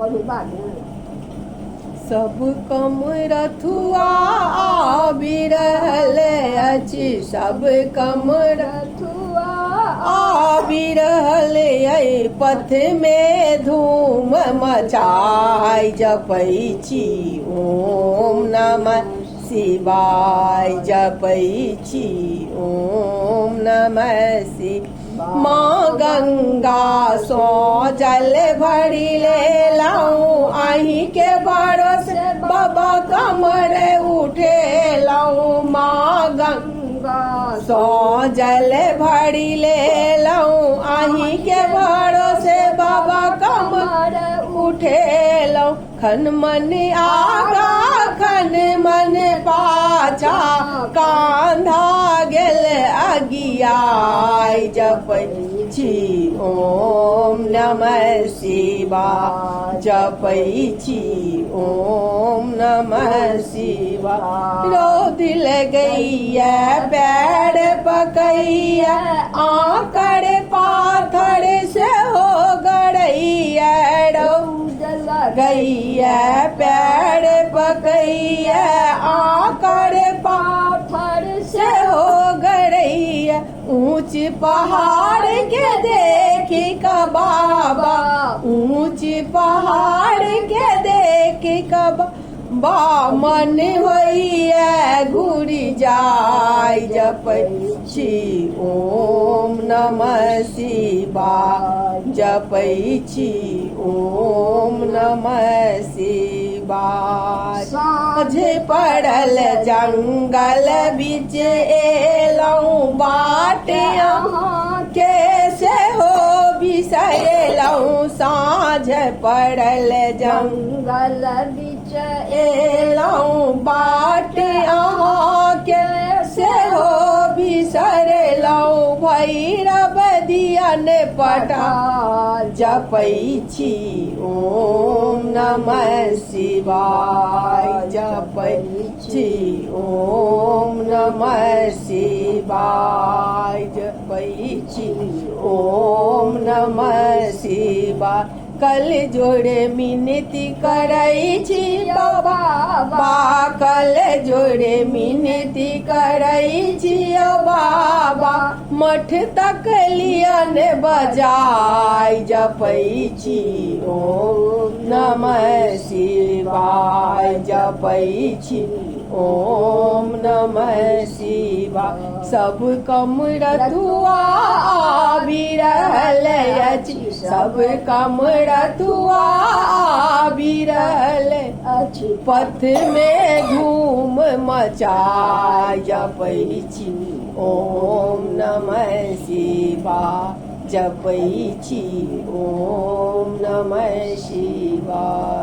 पढ़ू बानी। सब कम रथुआ बिरहल अछि, सब कम रथुआ बिरहल अइ, पथ में धूम मचाई जपै छी ओम नमः शिवाय, जपै छी ओम नमः शिवाय। माँ गंगा सो जल भरी ले लाऊं, आही के भरोसे बाबा कमर उठे लाऊं। माँ गंगा सो जल भरी ले लाऊं, आही के भरोसे बाबा कमर उठे लाऊं। खन मन आगा खन मन पाछा, कांधा गेल अगियाई, जपै छी ओम नमः शिवाय, जपै छी ओम नमः शिवाय। रोद लगैया पैर पकैया, आंकड़ पाथर से हो गड़ैया। रोद लगैया पैर पकैया, आंकड़ पाथर से हो गड़ैया। ऊंच पहाड़ के देखी का बाबा, ऊंच पहाड़ के देखी का बा, मन होइया घुरी जाय, जपै छी ओम नमः शिवाय, जपै छी ओम नमः शिवाय। साँझ पड़ल जंगल बीच एलौं, बाट यहाँ कैसे हो बिसरलौं। साँझ पड़ल जंगल बीच एलौं, बाट यहाँ कैसे हो बिसरलौं। भैरव दियन पटा जपै छी ओम नमः शिवाय, जपै छी ओम नमः शिवाय, जपै छी ओम नमः शिवाय। कल जोड़े मिनती करै छी बाबा, कल जोड़े मिनती करै छी बाबा। मठ तक लियन बजाय, जपै छी ओम नमः शिवाय, जपै छी ओम नमः शिवाय। सब कम रथुआ बिरहल अछि, सब कम रथुआ बिरहल अछि, पथ में धूम मचाय, जपै छी ओम नमः शिवाय, जपै छी ओम नमः शिवाय।